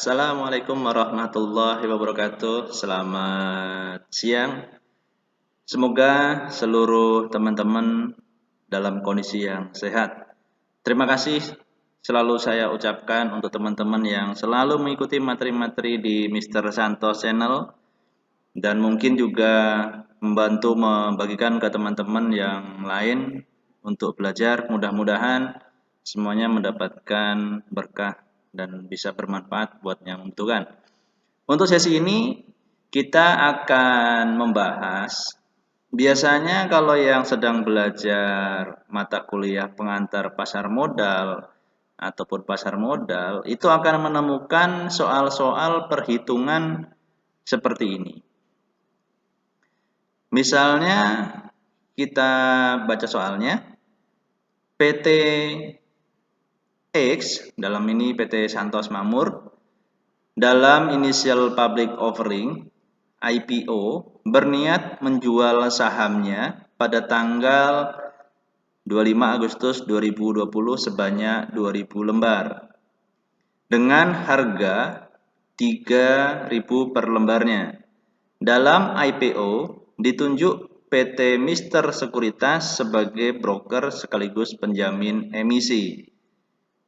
Assalamualaikum warahmatullahi wabarakatuh. Selamat siang. Semoga seluruh teman-teman dalam kondisi yang sehat. Terima kasih selalu saya ucapkan untuk teman-teman yang selalu mengikuti materi-materi di Mr. Santos Channel dan mungkin juga membantu membagikan ke teman-teman yang lain untuk belajar. Mudah-mudahan semuanya mendapatkan berkah dan bisa bermanfaat buat yang membutuhkan. Untuk sesi ini kita akan membahas, biasanya kalau yang sedang belajar mata kuliah pengantar pasar modal ataupun pasar modal itu akan menemukan soal-soal perhitungan seperti ini. Misalnya kita baca soalnya, PT X, dalam ini PT Santos Makmur, dalam initial public offering IPO berniat menjual sahamnya pada tanggal 25 Agustus 2020 sebanyak 2000 lembar dengan harga 3.000 per lembarnya. Dalam IPO ditunjuk PT Mr. Sekuritas sebagai broker sekaligus penjamin emisi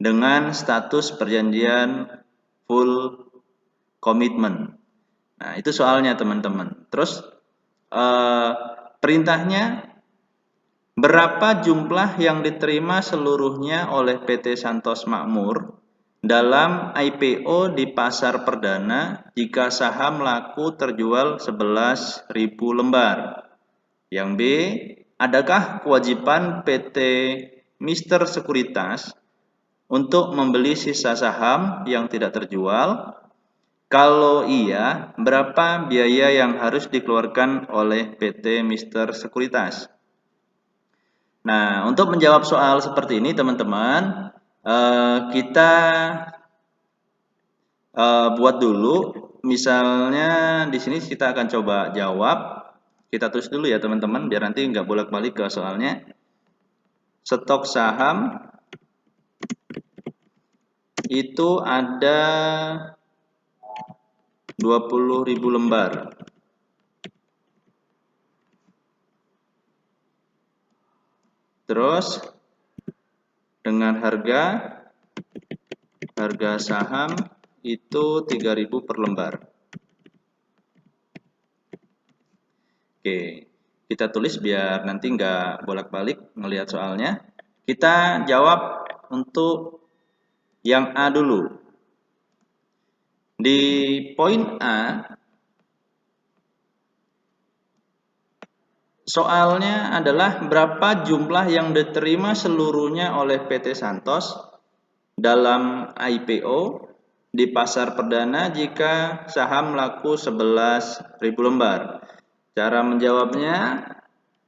dengan status perjanjian full commitment. Nah, itu soalnya teman-teman. Terus perintahnya, berapa jumlah yang diterima seluruhnya oleh PT Santos Makmur dalam IPO di pasar perdana jika saham laku terjual 11.000 lembar. Yang B, adakah kewajiban PT Mr. Sekuritas untuk membeli sisa saham yang tidak terjual? Kalau iya, berapa biaya yang harus dikeluarkan oleh PT Mr. Sekuritas? Nah, untuk menjawab soal seperti ini, teman-teman, kita buat dulu. Misalnya di sini kita akan coba jawab. Kita tulis dulu ya, teman-teman, biar nanti nggak bolak-balik ke soalnya. Stok saham itu ada 20.000 lembar. Terus dengan harga saham itu 3.000 per lembar. Oke, kita tulis biar nanti nggak bolak-balik ngelihat soalnya. Kita jawab untuk yang A dulu. Di poin A, soalnya adalah berapa jumlah yang diterima seluruhnya oleh PT Santos dalam IPO di pasar perdana jika saham laku 11.000 lembar. Cara menjawabnya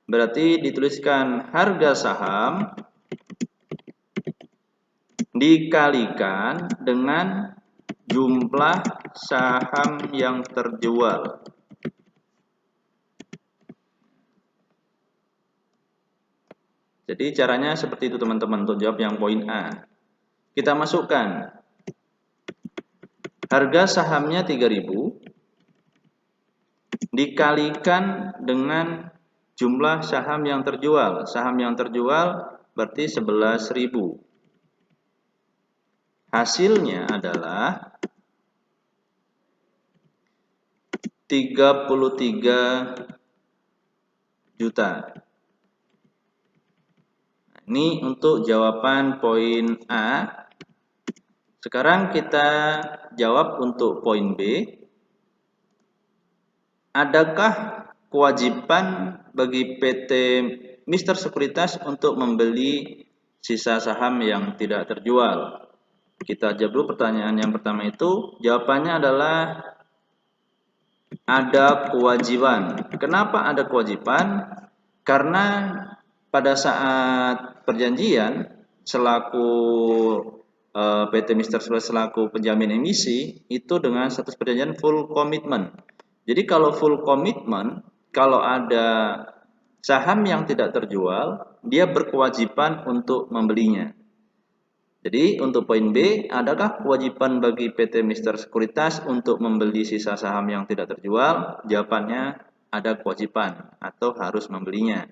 berarti dituliskan harga saham dikalikan dengan jumlah saham yang terjual. Jadi caranya seperti itu teman-teman untuk jawab yang poin A. Kita masukkan harga sahamnya 3.000 dikalikan dengan jumlah saham yang terjual. Saham yang terjual berarti 11.000. Hasilnya adalah 33 juta. Ini untuk jawaban poin A. Sekarang kita jawab untuk poin B. Adakah kewajiban bagi PT Mr. Sekuritas untuk membeli sisa saham yang tidak terjual? Kita jawab dulu pertanyaan yang pertama itu. Jawabannya adalah ada kewajiban. Kenapa ada kewajiban? Karena pada saat perjanjian selaku PT Mr. Sekuritas selaku penjamin emisi itu dengan status perjanjian full commitment. Jadi kalau full komitmen, kalau ada saham yang tidak terjual, dia berkewajiban untuk membelinya. Jadi untuk poin B, adakah kewajiban bagi PT Mister Sekuritas untuk membeli sisa saham yang tidak terjual? Jawabannya ada kewajiban atau harus membelinya.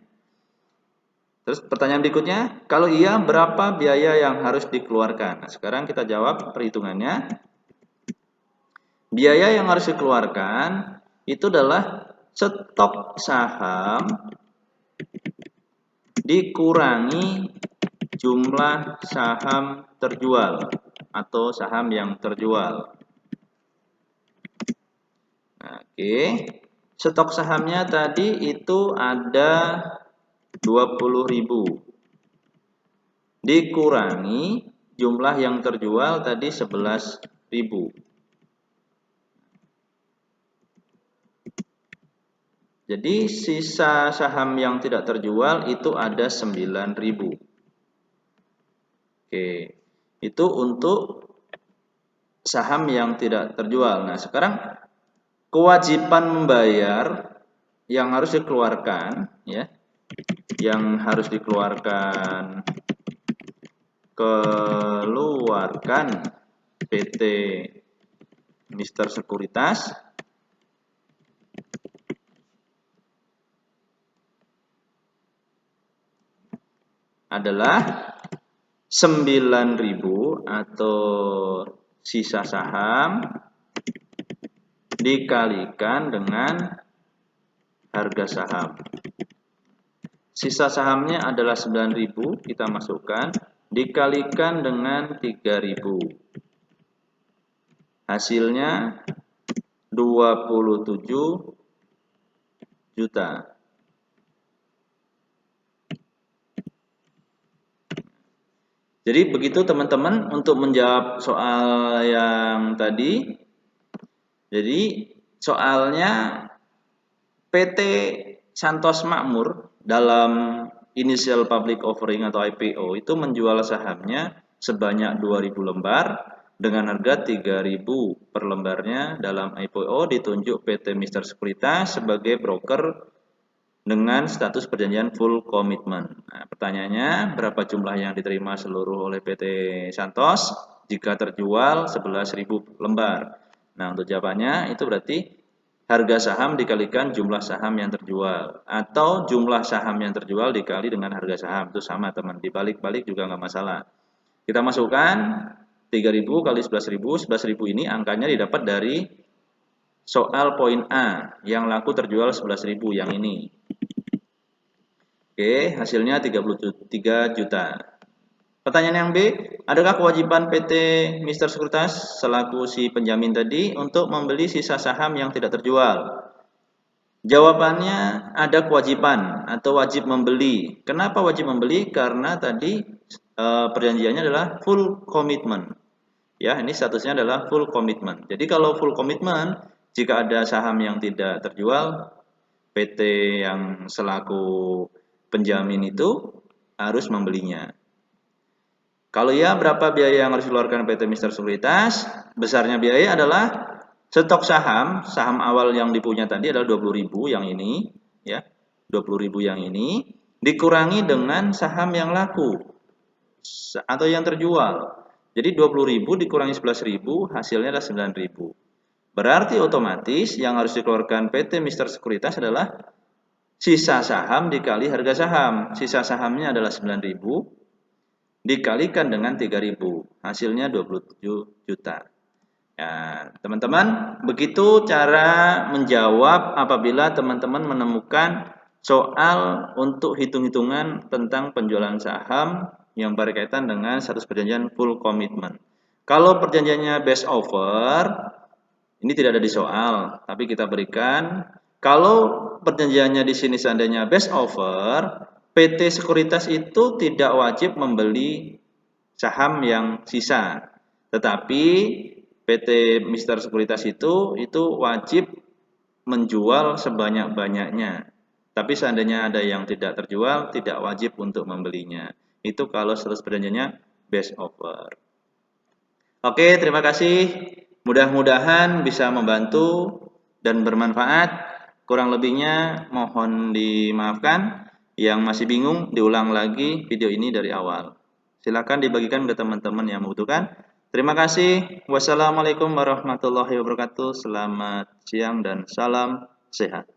Terus pertanyaan berikutnya, kalau iya berapa biaya yang harus dikeluarkan? Nah, sekarang kita jawab perhitungannya. Biaya yang harus dikeluarkan itu adalah stok saham dikurangi jumlah saham terjual atau saham yang terjual. Nah, oke. Stok sahamnya tadi itu ada 20.000. Dikurangi jumlah yang terjual tadi 11.000. Jadi sisa saham yang tidak terjual itu ada 9.000. Oke, itu untuk saham yang tidak terjual. Nah, sekarang kewajiban membayar yang harus dikeluarkan, ya, yang harus dikeluarkan PT Mister Sekuritas adalah 9.000 atau sisa saham dikalikan dengan harga saham. Sisa sahamnya adalah 9.000, kita masukkan, dikalikan dengan 3.000. Hasilnya 27 juta. Jadi begitu teman-teman untuk menjawab soal yang tadi. Jadi soalnya PT Santos Makmur dalam initial public offering atau IPO itu menjual sahamnya sebanyak 2.000 lembar dengan harga 3.000 per lembarnya. Dalam IPO ditunjuk PT Mister Sekuritas sebagai broker dengan status perjanjian full commitment. Nah, pertanyaannya, berapa jumlah yang diterima seluruh oleh PT Santos jika terjual 11.000 lembar? Nah, untuk jawabannya itu berarti harga saham dikalikan jumlah saham yang terjual, atau jumlah saham yang terjual dikali dengan harga saham. Itu sama teman, dibalik-balik juga nggak masalah. Kita masukkan 3.000 kali 11.000. 11.000 ini angkanya didapat dari soal poin A yang laku terjual 11.000 yang ini. Oke, hasilnya 33 juta. Pertanyaan yang B, adakah kewajiban PT Mister Sekuritas selaku si penjamin tadi untuk membeli sisa saham yang tidak terjual? Jawabannya ada kewajiban atau wajib membeli. Kenapa wajib membeli? Karena tadi perjanjiannya adalah full commitment. Ya, ini statusnya adalah full commitment. Jadi kalau full commitment, jika ada saham yang tidak terjual, PT yang selaku penjamin itu harus membelinya. Kalau ya, berapa biaya yang harus dikeluarkan PT Mister Sekuritas? Besarnya biaya adalah stok saham, saham awal yang dipunya tadi adalah 20.000 yang ini, ya. 20.000 yang ini dikurangi dengan saham yang laku atau yang terjual. Jadi 20.000 dikurangi 11.000, hasilnya adalah 9.000. Berarti otomatis yang harus dikeluarkan PT Mister Sekuritas adalah sisa saham dikali harga saham. Sisa sahamnya adalah 9.000 dikalikan dengan 3.000. Hasilnya 27 juta. Ya, teman-teman, begitu cara menjawab apabila teman-teman menemukan soal untuk hitung-hitungan tentang penjualan saham yang berkaitan dengan status perjanjian full commitment. Kalau perjanjiannya best offer, ini tidak ada di soal, tapi kita berikan. Kalau perjanjiannya di sini seandainya best offer, PT Sekuritas itu tidak wajib membeli saham yang sisa. Tetapi PT Mister Sekuritas itu wajib menjual sebanyak-banyaknya. Tapi seandainya ada yang tidak terjual, tidak wajib untuk membelinya. Itu kalau status perjanjiannya best offer. Oke, terima kasih. Mudah-mudahan bisa membantu dan bermanfaat. Kurang lebihnya mohon dimaafkan. Yang masih bingung, diulang lagi video ini dari awal. Silakan dibagikan ke teman-teman yang membutuhkan. Terima kasih. Wassalamualaikum warahmatullahi wabarakatuh. Selamat siang dan salam sehat.